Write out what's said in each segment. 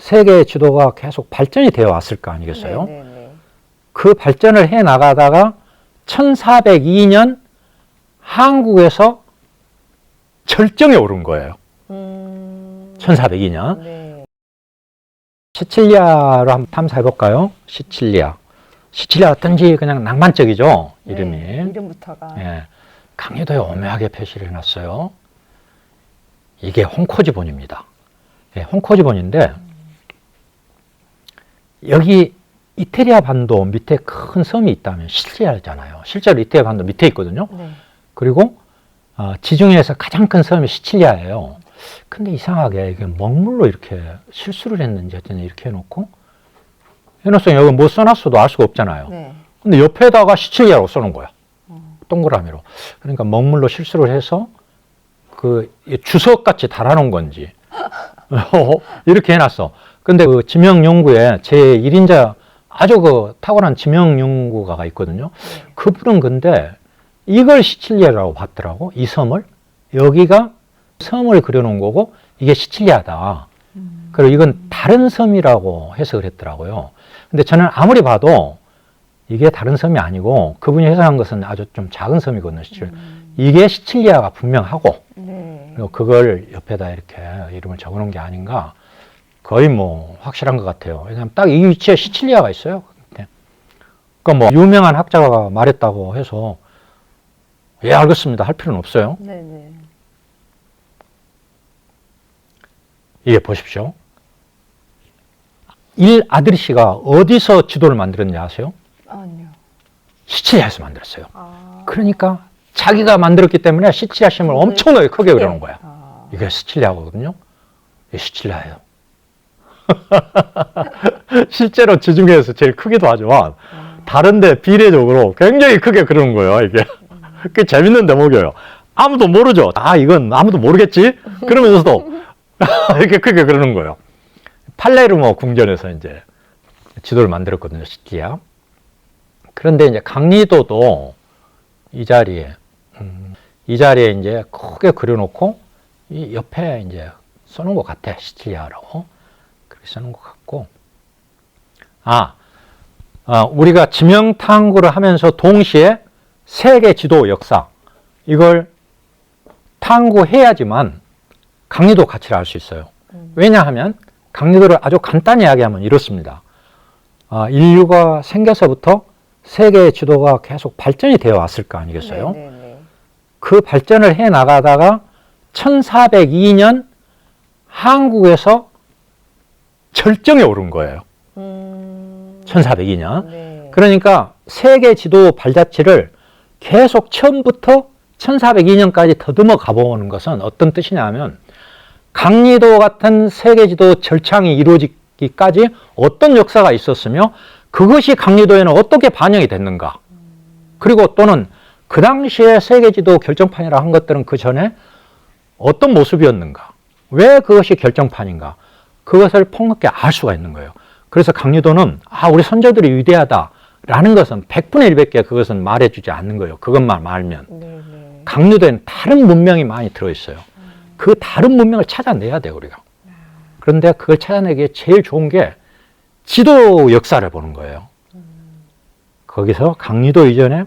세계의 지도가 계속 발전이 되어 왔을 거 아니겠어요? 네네네. 그 발전을 해 나가다가 1402년 한국에서 절정에 오른 거예요. 1402년. 네. 시칠리아로 한번 탐사해 볼까요? 시칠리아. 시칠리아 어떤지 그냥 낭만적이죠? 이름이. 네, 이름부터가. 예. 강리도에 오묘하게 표시를 해놨어요. 이게 홍코지본입니다. 예, 홍코지본인데 여기 이태리아 반도 밑에 큰 섬이 있다면 시칠리아잖아요. 실제로 이태리아 반도 밑에 있거든요. 네. 그리고 지중해에서 가장 큰 섬이 시칠리아예요. 근데 이상하게 이게 먹물로 이렇게 실수를 했는지 하여튼 이렇게 해놓고 해놓으면 여기 뭐 써놨어도 알 수가 없잖아요. 네. 근데 옆에다가 시칠리아라고 써놓은 거야. 동그라미로. 그러니까 먹물로 실수를 해서 그 주석같이 달아놓은 건지 이렇게 해놨어. 근데 그 지명연구에 제1인자 아주 그 탁월한 지명연구가가 있거든요. 네. 그분은 근데 이걸 시칠리아라고 봤더라고. 이 섬을. 여기가 섬을 그려놓은 거고 이게 시칠리아다. 그리고 이건 다른 섬이라고 해석을 했더라고요. 근데 저는 아무리 봐도 이게 다른 섬이 아니고 그분이 해석한 것은 아주 좀 작은 섬이거든요. 이게 시칠리아가 분명하고 네. 그리고 그걸 옆에다 이렇게 이름을 적어놓은 게 아닌가 거의 뭐 확실한 것 같아요. 왜냐하면 딱 이 위치에 시칠리아가 있어요. 그러니까 뭐 유명한 학자가 말했다고 해서 예 알겠습니다 할 필요는 없어요. 네네. 이게 보십시오. 아드리시가 어디서 지도를 만들었는지 아세요? 아니요. 시칠리아에서 만들었어요. 아. 그러니까 자기가 만들었기 때문에 시칠리아 심을 엄청나게 크게 그려놓은 거야. 아. 이게 시칠리아거든요. 이게 시칠리아예요. 실제로 지중해에서 제일 크기도 하지만 다른데 비례적으로 굉장히 크게 그리는 거예요. 이게 꽤 재밌는 대목이에요. 아무도 모르죠. 이건 아무도 모르겠지. 그러면서도 이렇게 크게 그리는 거예요. 팔레르모 궁전에서 이제 지도를 만들었거든요. 시칠리아. 그런데 이제 강리도도 이 자리에 이제 크게 그려놓고 이 옆에 이제 써놓은 것 같아. 시칠리아라고. 그렇게 써놓은 것 같고. 우리가 지명 탐구를 하면서 동시에 세계 지도 역사 이걸 탐구해야지만 강리도 가치를 알 수 있어요. 왜냐하면 강리도를 아주 간단히 이야기하면 이렇습니다. 인류가 생겨서부터 세계의 지도가 계속 발전이 되어 왔을 거 아니겠어요? 네네네. 그 그 발전을 해 나가다가 1402년 한국에서 절정에 오른 거예요. 1402년. 네. 그러니까 세계 지도 발자취를 계속 처음부터 1402년까지 더듬어 가보는 것은 어떤 뜻이냐 하면 강리도 같은 세계 지도 절창이 이루어지기까지 어떤 역사가 있었으며 그것이 강리도에는 어떻게 반영이 됐는가. 그리고 또는 그 당시에 세계 지도 결정판이라 한 것들은 그 전에 어떤 모습이었는가. 왜 그것이 결정판인가. 그것을 폭넓게 알 수가 있는 거예요. 그래서 강리도는 우리 선조들이 위대하다라는 것은 100분의 100개 그것은 말해주지 않는 거예요. 그것만 말면. 네네. 강리도에는 다른 문명이 많이 들어있어요. 그 다른 문명을 찾아내야 돼요, 우리가. 그런데 그걸 찾아내기에 제일 좋은 게 지도 역사를 보는 거예요. 거기서 강리도 이전에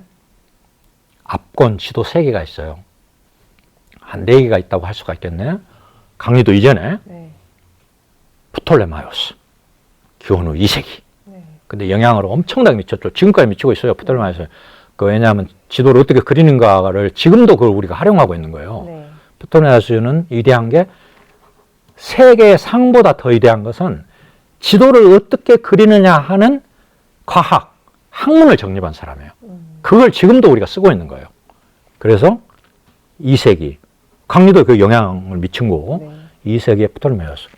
압권 지도 3개가 있어요. 한 4개가 있다고 할 수가 있겠네. 강리도 이전에 네. 프톨레마이오스, 기원 후 2세기. 네. 근데 영향을 엄청나게 미쳤죠. 지금까지 미치고 있어요. 프톨레마이오스. 왜냐하면 지도를 어떻게 그리는가를 지금도 그걸 우리가 활용하고 있는 거예요. 네. 프톨레마이오스는 위대한 게 세계의 상보다 더 위대한 것은 지도를 어떻게 그리느냐 하는 과학, 학문을 정립한 사람이에요. 그걸 지금도 우리가 쓰고 있는 거예요. 그래서 2세기, 강리도 그 영향을 미친 거고, 네. 2세기의 프톨레마이오스.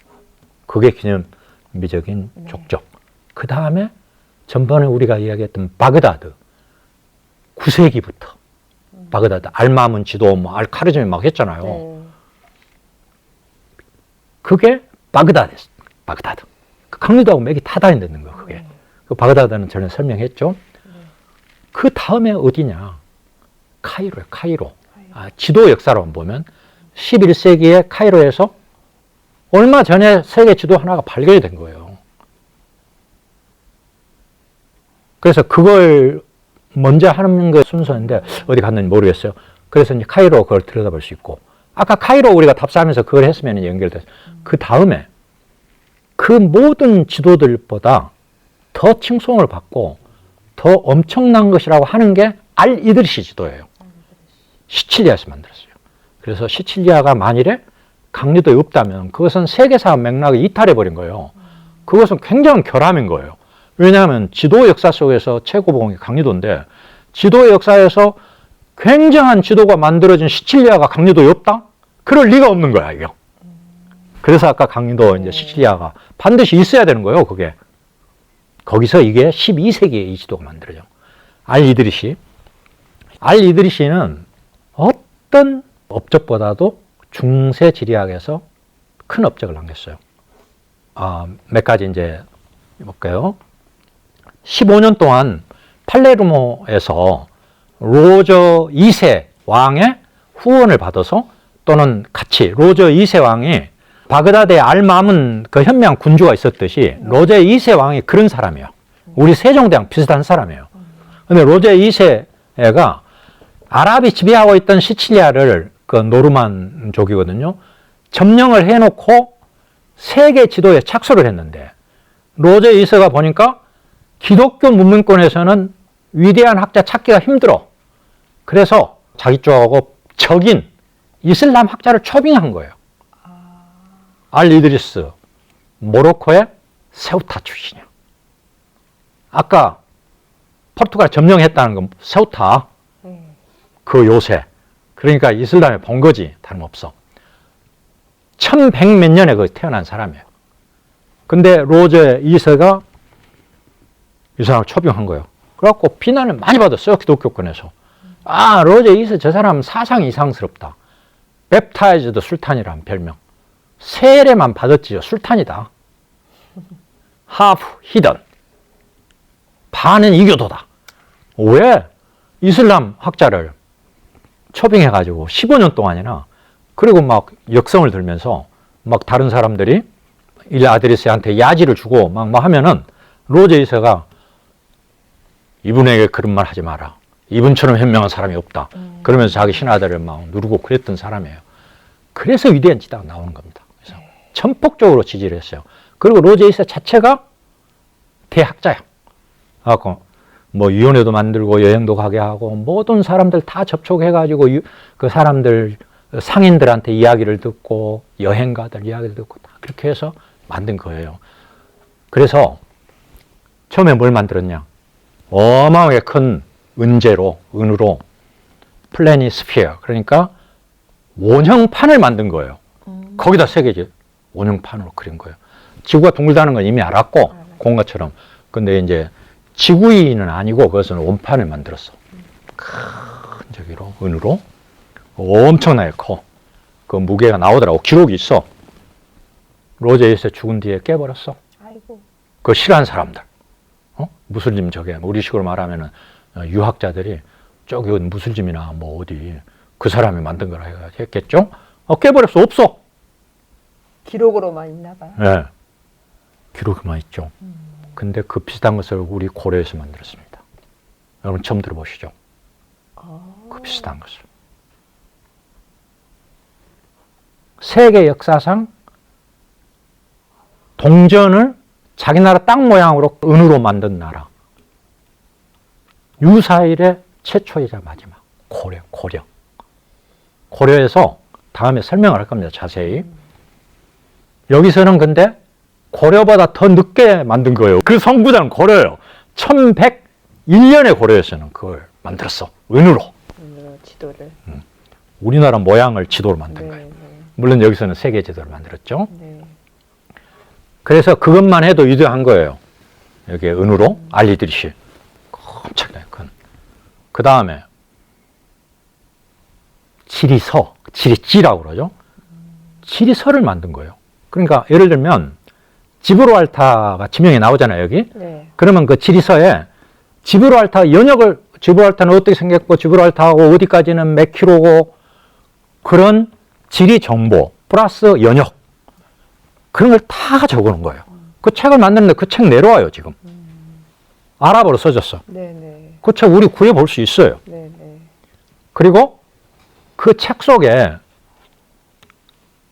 그게 기념비적인 족적. 그 다음에 전번에 우리가 이야기했던 바그다드. 9세기부터. 바그다드, 알마문 지도, 알카르즘이 막 했잖아요. 네. 그게 바그다드였어요. 바그다드. 강리도하고 맥이 타다니는 거예요, 그게. 그 바그다드는 저는 설명했죠. 그 다음에 어디냐? 카이로예요, 카이로. 지도 역사로 보면 11세기에 카이로에서 얼마 전에 세계 지도 하나가 발견이 된 거예요. 그래서 그걸 먼저 하는 게 순서인데 어디 갔는지 모르겠어요. 그래서 이제 카이로 그걸 들여다볼 수 있고, 아까 카이로 우리가 답사하면서 그걸 했으면 연결돼서 그 다음에 그 모든 지도들보다 더 칭송을 받고 더 엄청난 것이라고 하는 게 알-이드리시 지도예요. 시칠리아에서 만들었어요. 그래서 시칠리아가 만일에 강리도에 없다면 그것은 세계사 맥락이 이탈해버린 거예요. 그것은 굉장한 결함인 거예요. 왜냐하면 지도 역사 속에서 최고봉이 강리도인데, 지도의 역사에서 굉장한 지도가 만들어진 시칠리아가 강리도에 없다? 그럴 리가 없는 거야, 이거. 그래서 아까 강리도 이제 시칠리아가 반드시 있어야 되는 거예요, 그게. 거기서 이게 12세기에 이 지도가 만들어져. 알-이드리시. 알-이드리시는 어떤 업적보다도 중세 지리학에서 큰 업적을 남겼어요. 몇 가지 이제 볼까요? 15년 동안 팔레르모에서 로저 2세 왕의 후원을 받아서, 또는 같이 로저 2세 왕이 바그다드에 알마문 그 현명한 군주가 있었듯이 로저 2세 왕이 그런 사람이에요. 우리 세종대왕 비슷한 사람이에요. 근데 로저 2세가 아랍이 지배하고 있던 시칠리아를, 그 노르만족이거든요, 점령을 해놓고 세계 지도에 착수를 했는데, 로저 2세가 보니까 기독교 문명권에서는 위대한 학자 찾기가 힘들어. 그래서 자기 쪽하고 적인 이슬람 학자를 초빙한 거예요. 알-이드리스, 모로코의 세우타 출신이야. 아까 포르투갈 점령했다는 건 세우타, 그 요새. 그러니까 이슬람의 본거지, 다름없어. 1100몇 년에 그 태어난 사람이에요. 근데 로저 2세가 이 사람을 초빙한 거예요. 그래갖고 비난을 많이 받았어요, 기독교권에서. 로저 2세 저 사람 사상이 이상스럽다. 웹타이즈드 술탄이라는 별명. 세례만 받았지요, 술탄이다. 하프 히든. 반은 이교도다. 왜 이슬람 학자를 초빙해가지고 15년 동안이나, 그리고 막 역성을 들면서 막 다른 사람들이 알-이드리스한테 야지를 주고 막 하면은 로저 2세가 이분에게 그런 말 하지 마라. 이분처럼 현명한 사람이 없다. 그러면서 자기 신하들을 막 누르고 그랬던 사람이에요. 그래서 위대한 지도가 나오는 겁니다. 그래서 전폭적으로 지지를 했어요. 그리고 로저 2세 자체가 대학자야. 그래갖고 뭐 위원회도 만들고 여행도 가게 하고 모든 사람들 다 접촉해가지고 그 사람들 상인들한테 이야기를 듣고 여행가들 이야기를 듣고 다 그렇게 해서 만든 거예요. 그래서 처음에 뭘 만들었냐? 어마어마하게 큰 은으로 플래니스피어, 그러니까 원형판을 만든 거예요. 거기다 세계지 원형판으로 그린 거예요. 지구가 둥글다는 건 이미 알았고 본 것처럼. 근데 이제 지구인은 아니고 그것은 원판을 만들었어. 큰 저기로 은으로 엄청나게 커. 그 무게가 나오더라고. 기록이 있어. 로저 2세 죽은 뒤에 깨버렸어. 아이고. 그거 싫어하는 사람들. 무슬림 저게 우리 식으로 말하면은 유학자들이 저기 무슬림이나 뭐 어디 그 사람이 만든 거라 했겠죠? 깨버렸어. 없어. 기록으로만 있나 봐요. 네. 기록만 있죠. 근데 그 비슷한 것을 우리 고려에서 만들었습니다. 여러분 처음 들어보시죠? 그 비슷한 것을. 세계 역사상 동전을 자기 나라 땅 모양으로 은으로 만든 나라. 유사일의 최초이자 마지막. 고려. 고려에서 다음에 설명을 할 겁니다. 자세히. 여기서는 근데 고려보다 더 늦게 만든 거예요. 그 성부자는 고려예요. 1101년에 고려에서는 그걸 만들었어. 은으로. 지도를. 우리나라 모양을 지도로 만든 거예요. 물론 여기서는 세계 지도를 만들었죠. 그래서 그것만 해도 위대한 거예요. 여기 은으로 알-이드리시. 엄청나게 큰. 그 다음에 지리지라고 그러죠. 지리서를 만든 거예요. 그러니까 예를 들면 지브롤타가 지명이 나오잖아요, 여기. 네. 그러면 그 지리서에 지브롤타 연역을, 지브롤타는 어떻게 생겼고 지브롤타하고 어디까지는 몇 킬로고 그런 지리 정보 플러스 연역, 그런 걸 다 적어놓은 거예요. 그 책을 만드는데 그 책 내려와요, 지금. 아랍어로 써졌어. 네네. 그 책 우리 구해볼 수 있어요. 네네. 그리고 그 책 속에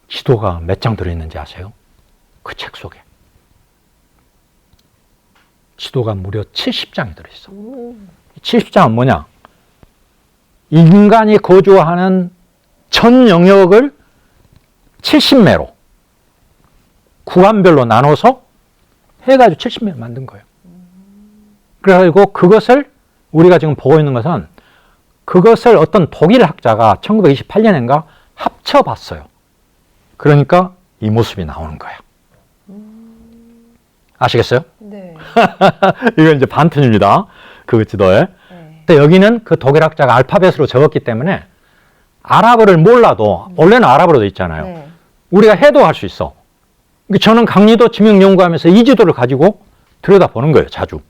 지도가 몇 장 들어있는지 아세요? 그 책 속에. 지도가 무려 70장이 들어있어. 70장은 뭐냐? 인간이 거주하는 전 영역을 70매로 구간별로 나눠서 해가지고 70매로 만든 거예요. 그래가지고 그것을 우리가 지금 보고 있는 것은 그것을 어떤 독일 학자가 1928년인가 합쳐봤어요. 그러니까 이 모습이 나오는 거예요. 아시겠어요? 네. 이건 이제 반튼입니다. 그 지도에. 네. 근데 여기는 그 독일 학자가 알파벳으로 적었기 때문에 아랍어를 몰라도 원래는 아랍어로 돼 있잖아요. 네. 우리가 해도 할 수 있어. 저는 강리도 지명 연구하면서 이 지도를 가지고 들여다보는 거예요. 자주.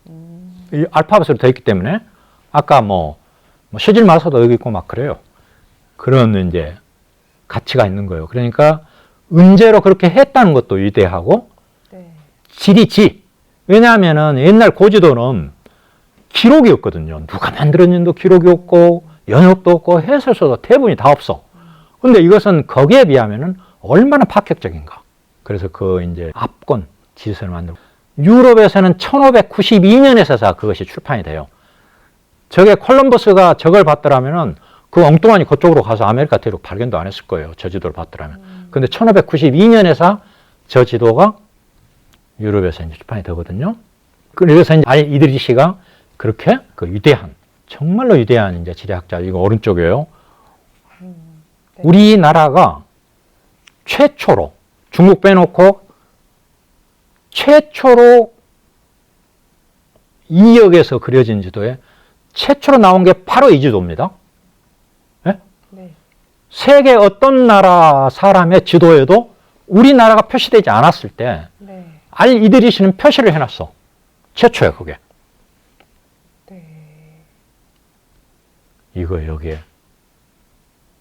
이 알파벳으로 돼 있기 때문에 아까 뭐 시질 마서도 여기 있고 막 그래요. 그런 이제 가치가 있는 거예요. 그러니까 은재로 그렇게 했다는 것도 위대하고 네. 지리지. 왜냐하면은 옛날 고지도는 기록이 없거든요. 누가 만들었는지도 기록이 없고 연역도 없고 해설서도 대부분이 다 없어. 근데 이것은 거기에 비하면은 얼마나 파격적인가. 그래서 그 이제 압권 지리서를 만들고 유럽에서는 1592년에서 그것이 출판이 돼요. 저게 콜럼버스가 저걸 봤더라면은 그 엉뚱하니 그쪽으로 가서 아메리카 대륙 발견도 안 했을 거예요. 저 지도를 봤더라면. 근데 1592년에서 저 지도가 유럽에서 이제 출판이 되거든요. 그래서 이제 알 이드리시가 그렇게 그 위대한, 정말로 위대한 이제 지리학자, 이거 오른쪽이에요. 네. 우리나라가 최초로, 중국 빼놓고 최초로 2역에서 그려진 지도에 최초로 나온 게 바로 이 지도입니다. 네? 네. 세계 어떤 나라 사람의 지도에도 우리나라가 표시되지 않았을 때 네. 알 이드리시는 표시를 해놨어. 최초야 그게. 네. 이거 여기에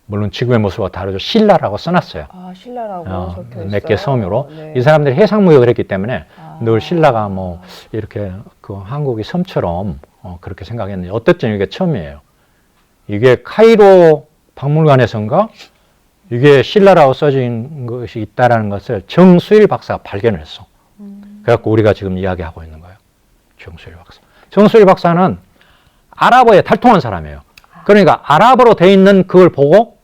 물론 지금의 모습과 다르죠. 신라라고 써놨어요. 아, 신라라고 적혀 있어요. 몇 개 섬유로. 네. 이 사람들이 해상무역을 했기 때문에 아. 늘 신라가 뭐 이렇게 그 한국이 섬처럼 그렇게 생각했는데 어쨌든 이게 처음이에요. 이게 카이로 박물관에선가 이게 신라라고 써진 것이 있다라는 것을 정수일 박사가 발견을 했어. 그래갖고 우리가 지금 이야기하고 있는 거예요. 정수일 박사. 정수일 박사는 아랍어에 달통한 사람이에요. 그러니까 아랍어로 돼 있는 그걸 보고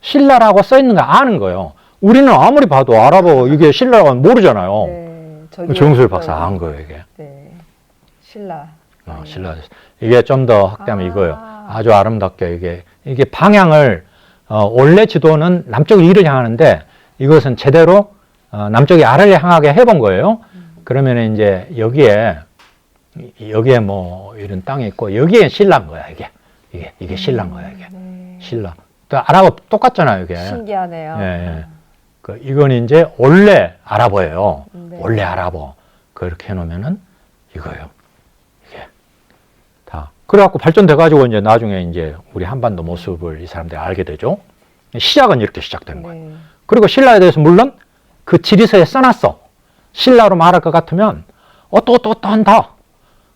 신라라고 써 있는 거 아는 거예요. 우리는 아무리 봐도 아랍어 이게 신라라고 모르잖아요. 네. 저기 정수일 박사 안 거예요, 이게. 네. 신라. 신라. 이게 좀 더 확대하면 아. 이거예요. 아주 아름답게 이게 방향을 원래 지도는 남쪽 위를 향하는데 이것은 제대로 남쪽이 아래를 향하게 해본 거예요. 그러면 이제 여기에 뭐 이런 땅이 있고 여기에 신라인 거야, 이게 신라인 거야, 이게. 네. 신라. 또 아랍어 똑같잖아요, 이게. 신기하네요. 예. 이건 이제 원래 아랍어예요. 네. 원래 아랍어. 그렇게 해놓으면은 이거예요. 이게 다. 그래갖고 발전돼가지고 이제 나중에 이제 우리 한반도 모습을 이 사람들이 알게 되죠. 시작은 이렇게 시작되는 거예요. 네. 그리고 신라에 대해서 물론 그 지리서에 써놨어. 신라로 말할 것 같으면 어떠한다.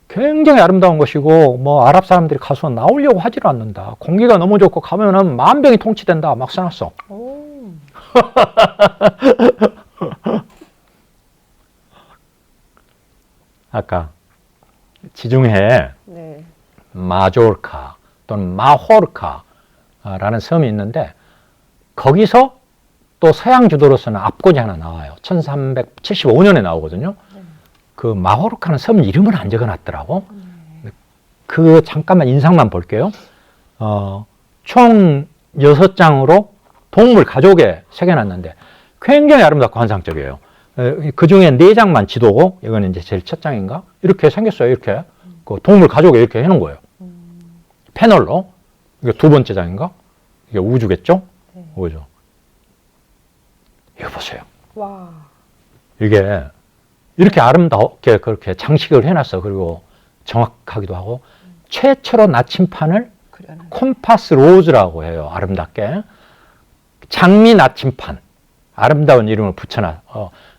굉장히 아름다운 것이고 뭐 아랍 사람들이 가서 나오려고 하지를 않는다. 공기가 너무 좋고 가면은 만병이 통치된다. 막 써놨어. 오. 아까 지중해에 네. 마조르카 또는 마호르카라는 섬이 있는데 거기서 또 서양 주도로서는 압권이 하나 나와요. 1375년에 나오거든요. 그 마호르카는 섬 이름을 안 적어놨더라고. 그 잠깐만 인상만 볼게요. 총 6장으로 동물 가족에 새겨놨는데 굉장히 아름답고 환상적이에요. 그 중에 4장만 지도고 이거는 이제 제일 첫 장인가? 이렇게 생겼어요. 이렇게 그 동물 가족에 이렇게 해놓은 거예요. 패널로. 이게 2번째 장인가? 이게 우주겠죠? 네. 우주. 이거 보세요. 와. 이게 이렇게 아름답게 그렇게 장식을 해놨어. 그리고 정확하기도 하고 최초로 나침판을 그려는. 콤파스 로즈라고 해요. 아름답게 장미 나침판 아름다운 이름을 붙여놔.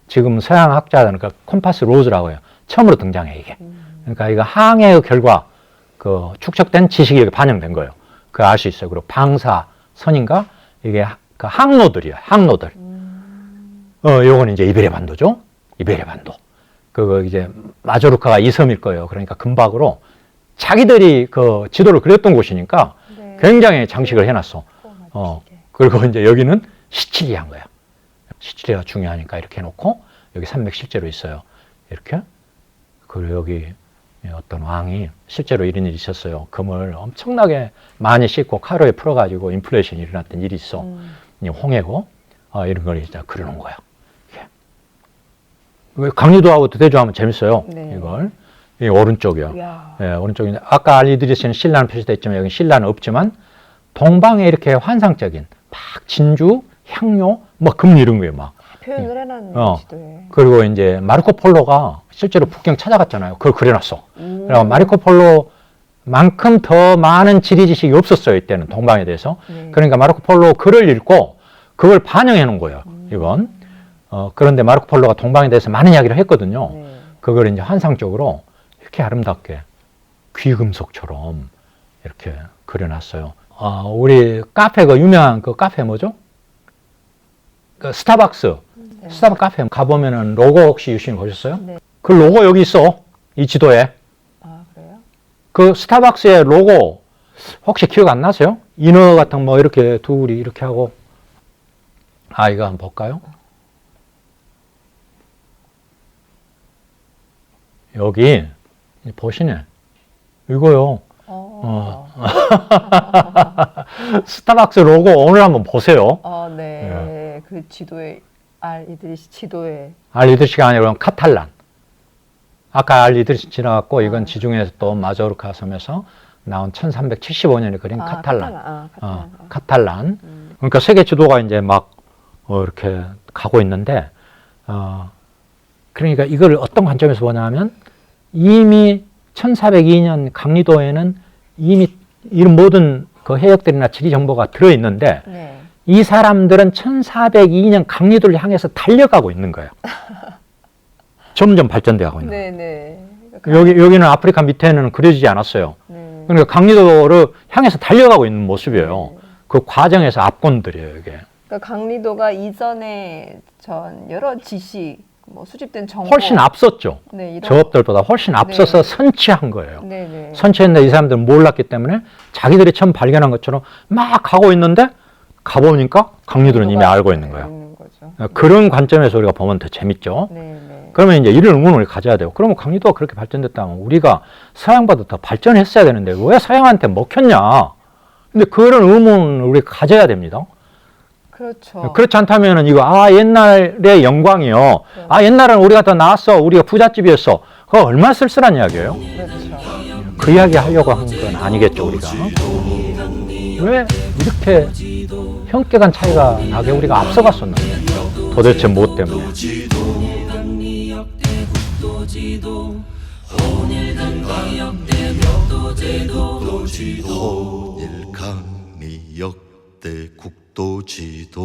지금 서양 학자들은 그 콤파스 로즈라고 해요. 처음으로 등장해 이게. 그러니까 이거 항해의 결과 그 축적된 지식이 여기 반영된 거예요. 그거 알 수 있어요. 그리고 방사선인가 이게 그 항로들이에요. 항로들. 요건 이제 이베리아 반도죠. 이베리아 반도. 그거 이제 마조르카가 이 섬일 거예요. 그러니까 금박으로 자기들이 그 지도를 그렸던 곳이니까 네. 굉장히 장식을 해놨어. 그리고 이제 여기는 시칠리아인 거야. 시칠리아가 중요하니까 이렇게 해놓고 여기 산맥 실제로 있어요. 이렇게. 그리고 여기 어떤 왕이 실제로 이런 일이 있었어요. 금을 엄청나게 많이 싣고 카로에 풀어가지고 인플레이션이 일어났던 일이 있어. 홍해고 이런 걸 이제 그려놓은 거야. 강리도하고도 대조하면 재밌어요. 네. 이걸. 이 오른쪽이요. 이야. 예, 오른쪽인데 아까 알리드리스는 신라는 표시되어 있지만 여기 신라는 없지만 동방에 이렇게 환상적인 막 진주, 향료, 뭐 금 이런 거예요, 막. 표현을 해놨네 지도에. 그리고 이제 마르코 폴로가 실제로 북경 찾아갔잖아요. 그걸 그려놨어. 그리고 마르코 폴로만큼 더 많은 지리 지식이 없었어요, 이때는 동방에 대해서. 네. 그러니까 마르코 폴로 글을 읽고 그걸 반영해 놓은 거예요, 이건. 그런데 마르코 폴로가 동방에 대해서 많은 이야기를 했거든요. 네. 그걸 이제 환상적으로 이렇게 아름답게 귀금속처럼 이렇게 그려놨어요. 우리 카페 그 유명한 그 카페 뭐죠? 그 스타벅스. 네. 스타벅스 카페 가보면은 로고 혹시 유심히 보셨어요? 네. 그 로고 여기 있어. 이 지도에. 아 그래요? 그 스타벅스의 로고 혹시 기억 안 나세요? 인어 같은 뭐 이렇게 둘이 이렇게 하고. 이거 한번 볼까요? 여기 보시네. 이거요. 스타벅스 로고 오늘 한번 보세요. 네. 그 지도에 알리드리시 지도에. 알리드리시가 아니라 카탈란. 아까 알리드리시 지나갔고 이건 지중해에서 또 마조르카 섬에서 나온 1375년에 그린 카탈란. 카탈란. 그러니까 세계 지도가 이제 막 이렇게 가고 있는데 그러니까 이걸 어떤 관점에서 보냐면 이미 1402년 강리도에는 이미 이런 모든 그 해역들이나 지리 정보가 들어있는데 네. 이 사람들은 1402년 강리도를 향해서 달려가고 있는 거예요. 점점 발전되어 가고 있는 거예요. 네네. 여기는 아프리카 밑에는 그려지지 않았어요. 네. 그러니까 강리도를 향해서 달려가고 있는 모습이에요. 그 과정에서 압권들이에요, 이게. 그러니까 강리도가 이전에 전 여러 지식 뭐 수집된 정보 훨씬 앞섰죠. 네, 이런 저업들보다 훨씬 앞서서 네. 선취한 거예요. 네네. 선취했는데 이 사람들은 몰랐기 때문에 자기들이 처음 발견한 것처럼 막 가고 있는데 가보니까 강리도는 이미 알고 있는 거예요. 있는 거죠. 그런 관점에서 우리가 보면 더 재밌죠. 네네. 그러면 이제 이런 의문을 우리 가져야 돼요. 그러면 강리도가 그렇게 발전됐다면 우리가 서양보다 더 발전했어야 되는데 왜 서양한테 먹혔냐? 근데 그런 의문을 우리가 가져야 됩니다. 그렇죠. 그렇지 않다면은 이거 옛날의 영광이요. 옛날에는 우리가 더 나았어. 우리가 부잣집이었어. 그거 얼마나 쓸쓸한 이야기예요. 그렇죠. 그 이야기 하려고 한 건 아니겠죠, 우리가. 왜 이렇게 형격한 차이가 나게 우리가 앞서갔었는데 도대체 뭐 때문에. 일강리 역대 국도지도